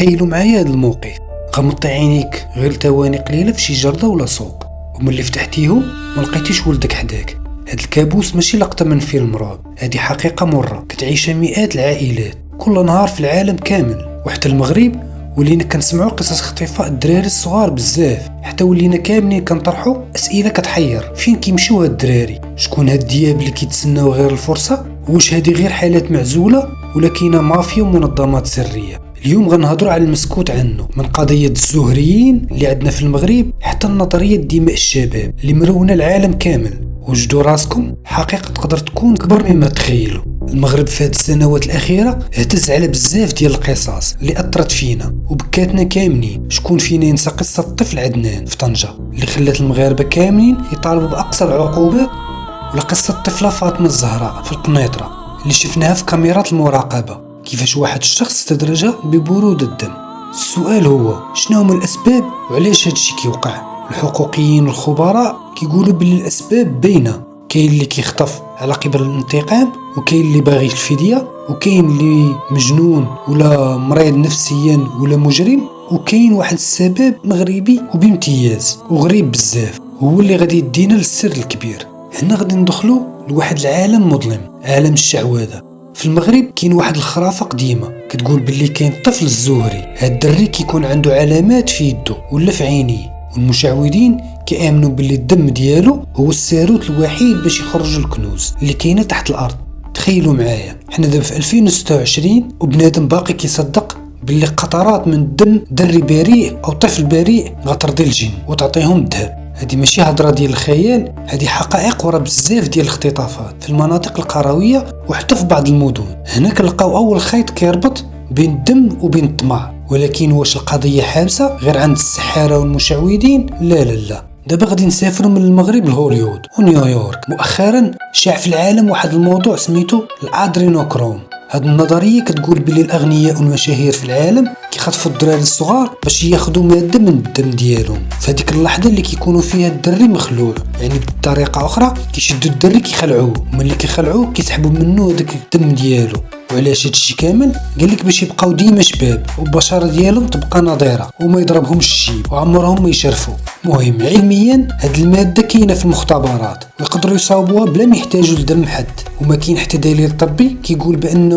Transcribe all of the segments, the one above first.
تخيلوا معايا هذا الموقف. غمضتي عينيك غير ثواني قليله في شي جرده ولا سوق، وملي فتحتيهم ما لقيتيش ولدك حداك. هاد الكابوس ماشي لقطه من فيلم رعب، هادي حقيقه مره كتعيشها مئات العائلات كل نهار في العالم كامل. وحتى المغرب ولينا كنسمعوا قصص اختفاء الدراري الصغار بزاف، حتى ولينا كاملين كنطرحوا اسئله كتحير. فين كيمشيو هاد الدراري؟ شكون هاد الدياب اللي كيتسناو غير الفرصه؟ واش هادي غير حالات معزوله ولا كاينه مافيا ومنظمات سريه؟ اليوم غنهضروا على المسكوت عنه، من قضيه الزهريين اللي عندنا في المغرب حتى النظريه دماء الشباب اللي مرونه العالم كامل. وجدوا راسكم، حقيقه تقدر تكون اكبر مما تخيلوا. المغرب في هاد السنوات الاخيره اهتز على بزاف ديال القصص اللي اثرت فينا وبكاتنا كاملين. شكون فينا ينسى قصه الطفل عدنان في طنجه اللي خلات المغاربه كاملين يطالبوا باقصى العقوبات، ولا قصه الطفله فاطمه الزهراء في القنيطره اللي شفناها في كاميرات المراقبه كيفاش واحد الشخص استدرجها ببرود الدم. السؤال هو شنو هما الاسباب وعلاش هادشي كيوقع؟ الحقوقيين والخبراء كيقولوا بلي الاسباب باينه، كاين اللي كيخطف على قبل الانتقام، وكاين اللي باغي الفديه، وكاين اللي مجنون ولا مريض نفسيا ولا مجرم، وكاين واحد السبب مغربي وبامتياز وغريب بزاف هو اللي غادي يدينا للسر الكبير. هنا غادي ندخلوا لواحد العالم مظلم، عالم الشعوذه. في المغرب كاين واحد الخرافه قديمه كتقول باللي كاين طفل الزهري. هاد الدري كيكون عنده علامات في يده ولا في عينيه، والمشعوذين كيامنوا باللي الدم ديالو هو الساروت الوحيد باش يخرج الكنوز اللي كاينه تحت الارض. تخيلوا معايا حنا دابا في 2026 وبنادم باقي كيصدق باللي قطرات من الدم دري بريء او طفل بريء غترضي الجن وتعطيهم الذهب. هذه ماشي هضره ديال الخيال، هذه حقائق ورا بزاف ديال الاختطافات في المناطق القرويه وحتى في بعض المدن. هنا كنلقاو اول خيط كيربط بين الدم وبين الطمع. ولكن واش القضيه حابسه غير عند السحاره والمشعوذين؟ لا لا لا. دابا غادي نسافروا من المغرب لهوليوود ونيويورك. مؤخرا شاع في العالم واحد الموضوع سميتو الادرينوكروم. هاد النظريه كتقول بلي الاغنياء والمشاهير في العالم كيخطفوا الدراري الصغار باش ياخذوا ماده من الدم ديالهم في هذيك اللحظه اللي كيكونوا فيها الدري مخلوع. يعني بطريقه اخرى كيشدوا الدري كيخلعوه، وملي كيخلعوه كيسحبوا منه داك الدم ديالو. وعلاش هادشي كامل؟ قالك باش يبقاو ديما شباب والبشره ديالهم تبقى نضيره وما يضربهمش الشيب وعمرهم ما يشرفوا. مهم علميا هاد الماده كاينه في المختبرات ويقدروا يصاوبوها بلا ما يحتاجوا لدم حد، وما كاين حتى دليل طبي كيقول بان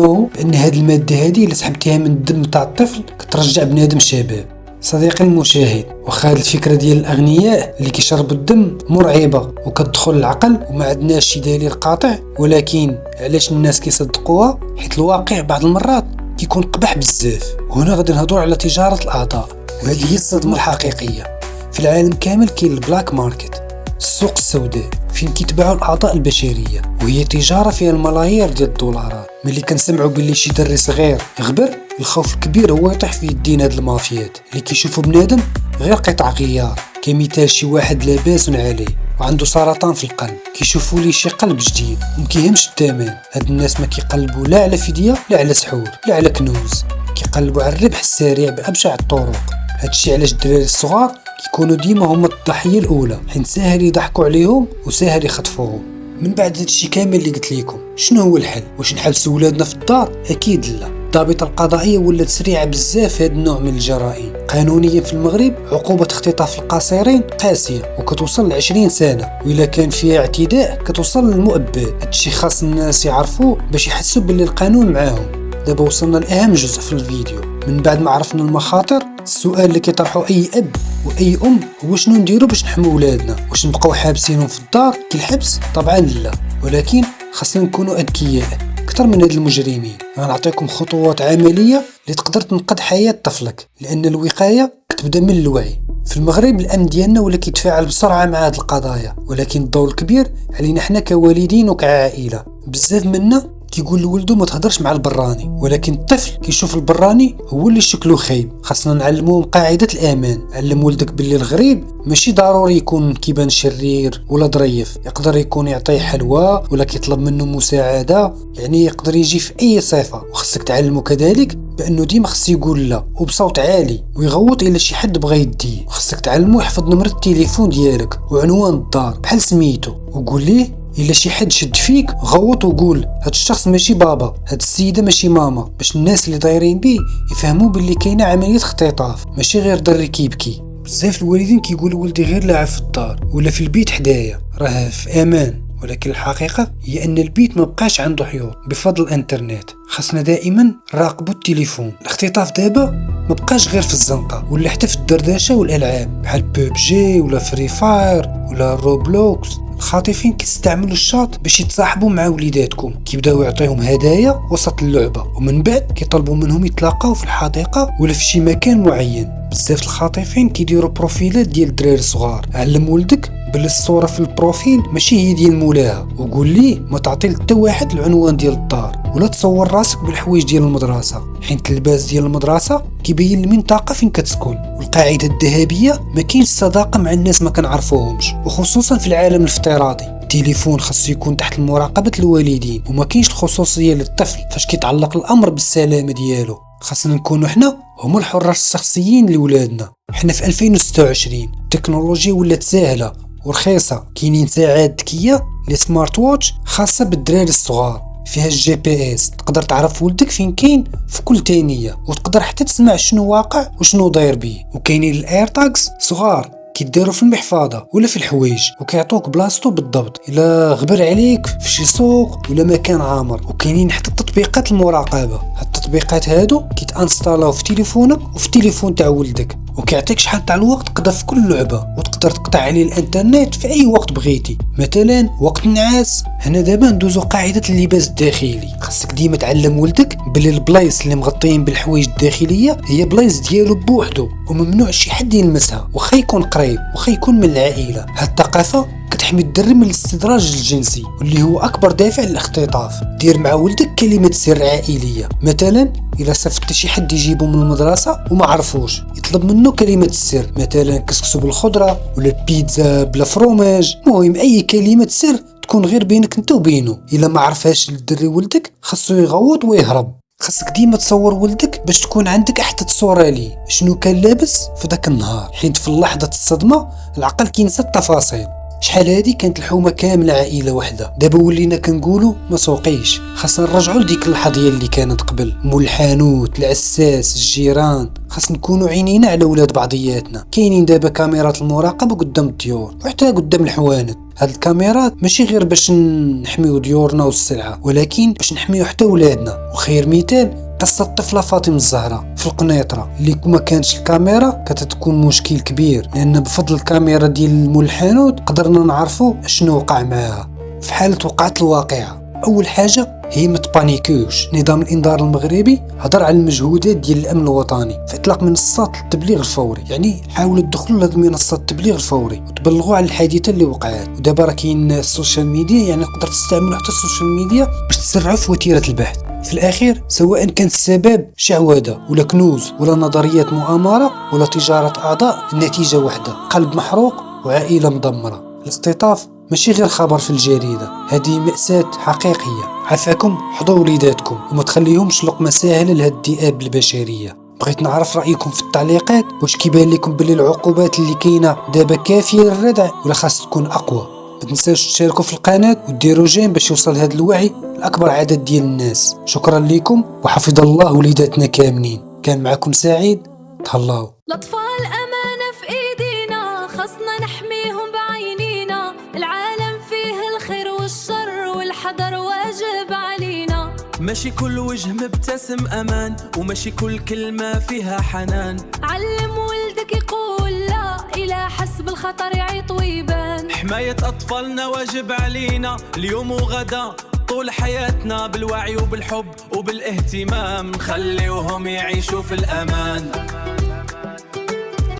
هاد الماده هادي اللي سحبتيها من الدم تاع الطفل كترجع بنادم شباب. صديقي المشاهد، واخا هاد الفكره ديال الاغنياء اللي كيشربوا الدم مرعبه وكتدخل العقل وما عندناش شي دليل قاطع، ولكن علاش الناس كيصدقوها؟ حيت الواقع بعض المرات كيكون قبح بزاف. وهنا غادي نهضروا على تجاره الاعضاء، وهذه هي الصدمه الحقيقيه. في العالم كامل كاين البلاك ماركت، السوق السوداء، فين كيتباعوا الاعضاء البشريه، وهي تجاره فيها الملايير ديال الدولارات. ملي كنسمعوا باللي شي دري صغير يغبر، الخوف الكبير هو يطيح في يدين هاد المافيات اللي كيشوفوا بنادم غير قطع غيار. كمثال شي واحد لاباس عليه وعنده سرطان في القلب، كيشوفوا ليه شي قلب جديد ومكيهمش الثمن. هاد الناس ما كيقلبوا لا على فديه لا على سحور لا على كنوز، كيقلبوا على الربح السريع بابشع الطرق. هادشي علاش الدراري الصغار كيكونوا ديما هما الضحيه الاولى، حيت ساهل يضحكوا عليهم وساهل يخطفوهم. من بعد هادشي كامل اللي قلت لكم، شنو هو الحل؟ واش نحبسوا ولادنا في الدار؟ اكيد لا. الضابطه القضائيه ولات سريعه بزاف في هذا النوع من الجرائم. قانونيا في المغرب عقوبه اختطاف القاصرين قاسيه وكتوصل ل 20 سنه، واذا كان فيها اعتداء كتوصل للمؤبد. هادشي خاص الناس يعرفوه باش يحسوا باللي القانون معاهم. دابا وصلنا لاهم جزء في الفيديو. من بعد ما عرفنا المخاطر، السؤال اللي كيطرحوا اي اب واي ام هو شنو نديروا باش نحموا ولادنا؟ واش نبقاو حابسينهم في الدار كالحبس؟ طبعا لا، ولكن خاصنا نكونوا اذكياء اكثر من هاد المجرمين. غنعطيكم خطوات عمليه اللي تقدر تنقذ حياه طفلك، لان الوقايه كتبدا من الوعي. في المغرب الامن ديالنا ولا كيتفاعل بسرعه مع هاد القضايا، ولكن الضوء الكبير علينا حنا كوالدين وكعائله. بزاف منا كيقول لولده ما تهضرش مع البراني، ولكن الطفل كيشوف البراني هو اللي شكله خايب. خاصنا نعلموهم قاعده الامان. علم ولدك باللي الغريب ماشي ضروري يكون كيبان شرير ولا ظريف، يقدر يكون يعطيه حلوى ولا كيطلب منه مساعده، يعني يقدر يجي في اي صفه. وخصك تعلمه كذلك بانه ديما خص يقول لا وبصوت عالي ويغوت الا شي حد بغى يديه. خصك تعلمه يحفظ نمره التليفون ديالك وعنوان الدار بحال سميتو، وقول ليه الا شي حد شد فيك غوط وقول هاد الشخص ماشي بابا، هاد السيده ماشي ماما، باش الناس اللي دايرين بيه يفهموا باللي كاينه عمليه اختطاف ماشي غير دري كيبكي. بزاف الوالدين كيقولوا ولدي غير لاعب في الدار ولا في البيت حدايا راه في امان، ولكن الحقيقه هي ان البيت ما بقاش عنده حيوط بفضل الانترنت. خاصنا دائما نراقبوا التليفون. الاختطاف دابا ما بقاش غير في الزنقه، ولا حتى في الدردشه والالعاب بحال ببجي ولا فري فاير ولا روبلوكس. الخاطفين كيستعملوا الشاط باش يتصاحبوا مع وليداتكم، كيبداو يعطيهم هدايا وسط اللعبه، ومن بعد كيطلبوا منهم يتلاقاو في الحديقه ولا في شي مكان معين. بزاف الخاطفين كيديروا بروفيلات ديال الدراري الصغار. علم ولدك بلي الصوره في البروفيل ماشي هي ديال مولاها، وقول ليه ما تعطي حتى واحد العنوان ديال الدار، ولا تصور راسك بالحوايج ديال المدرسه، حيت اللباس ديال المدرسه كيبين المنطقه فين كتسكن. والقاعده الذهبيه ما كاينش صداقه مع الناس ما كنعرفوهمش، وخصوصا في العالم الافتراضي. التليفون خاصو يكون تحت مراقبه الوالدين، وما كاينش الخصوصيه للطفل فاش كيتعلق الامر بالسلامه ديالو. خاصنا نكونوا حنا هما الحراس الشخصيين لولادنا. حنا في 2026 التكنولوجيا ولات ساهله ورخيصه، كاينين ساعات ذكيه لي سمارت واتش خاصه بالدراري الصغار، فيها الجي بي اس، تقدر تعرف ولدك فين كاين في كل ثانيه، وتقدر حتى تسمع شنو واقع وشنو داير بيه. وكاينين الايرتاغز صغار كيديروا في المحفظه ولا في الحوايج، وكيعطوك بلاصتو بالضبط الا غبر عليك في شي سوق ولا مكان عامر. وكاينين حتى تطبيقات المراقبه، هاد التطبيقات هادو كيتانستالاو في تليفونك وفي التليفون تاع ولدك، وكيعطيك شحال تاع الوقت تقدر في كل لعبه، وتقدر تقطع عليه الانترنت في اي وقت بغيتي. مثلا وقت النعاس. هنا دابا ندوزو قاعده اللباس الداخلي. خاصك ديما تعلم ولدك بلي البلايص اللي مغطيين بالحوايج الداخليه هي بلايص ديالو بوحدو، وممنوع شي حد يلمسها، واخا يكون قريب واخا يكون من العائله. هاد الثقافه كتحمي الدري من الاستدراج الجنسي، واللي هو اكبر دافع للاختطاف. دير مع ولدك كلمه سر عائليه، مثلا الا صيفط شي حد يجيبو من المدرسه وما عرفوش، يطلب منه كلمه السر، مثلا كسكسو بالخضره ولا البيتزا بلا فروماج. المهم اي كلمه سر تكون غير بينك انت وبينه. الا ما عرفهاش الدري ولدك خاصو يغوض ويهرب. خاصك ديما تصور ولدك باش تكون عندك احدث صوره ليه شنو كان لابس في داك النهار، حيت في لحظه الصدمه العقل كينسى التفاصيل. شحال هادي كانت الحومه كامله عائله واحده، دابا ولينا كنقولوا ما سوقيش. خاصنا نرجعوا لديك اللحظه اللي كانت قبل، مول الحانوت، العساس، الجيران. خاص نكونوا عينينا على ولاد بعضياتنا. كاينين دابا كاميرات المراقبه قدام الديور وحتى قدام الحوانت. هاد الكاميرات ماشي غير باش نحميو ديورنا والسلعه، ولكن باش نحميو حتى ولادنا. وخير مثال قصة الطفلة فاطمة الزهراء في القنيطرة، اللي ما كانش الكاميرا كتكون مشكل كبير، لأن بفضل الكاميرا ديال مول الحانوت قدرنا نعرفوا شنو وقع معاها. في حالة وقعت الواقعة، أول حاجة هي ما تبانيكوش. نظام الإنذار المغربي هضر على المجهودات ديال الأمن الوطني في إطلاق منصات التبليغ الفوري، يعني حاولوا تدخلوا لهاد منصات التبليغ الفوري وتبلغوا على الحادثة اللي وقعت. ودابا راه كاين السوشيال ميديا، يعني تقدر تستعملوا حتى السوشيال ميديا باش تسرعوا في وتيرة البحث. في الأخير سواء كان السبب شعوذة ولا كنوز ولا نظريات مؤامرة ولا تجارة أعضاء، النتيجة واحدة: قلب محروق وعائلة مدمرة. الاختطاف ماشي غير خبر في الجريدة، هذه مأساة حقيقية. عفاكم حضروا وليداتكم وما تخليهمش لقمة سهلة لهاد الذئاب البشرية. بغيت نعرف رأيكم في التعليقات، واش كيبان لكم بلي العقوبات اللي كاينة دابا كافية للردع ولا خاص تكون أقوى؟ ما تنساوش تشاركوا في القناة وديروا جيم باش يوصل هذا الوعي لأكبر عدد ديال الناس. شكرا لكم وحفظ الله وليداتنا كاملين. كان معكم سعيد، تهلاو. الأطفال أمانة في إيدينا، خصنا نحميهم بعينينا. العالم فيه الخير والشر والحذر واجب علينا. ماشي كل وجه مبتسم أمان، وماشي كل كلمة فيها حنان. علم ولدك يقول لا، إلى حس بالخطر يعيط ويبان. حماية أطفالنا واجب علينا اليوم وغدا طول حياتنا، بالوعي وبالحب وبالاهتمام، خليوهم يعيشوا في الأمان.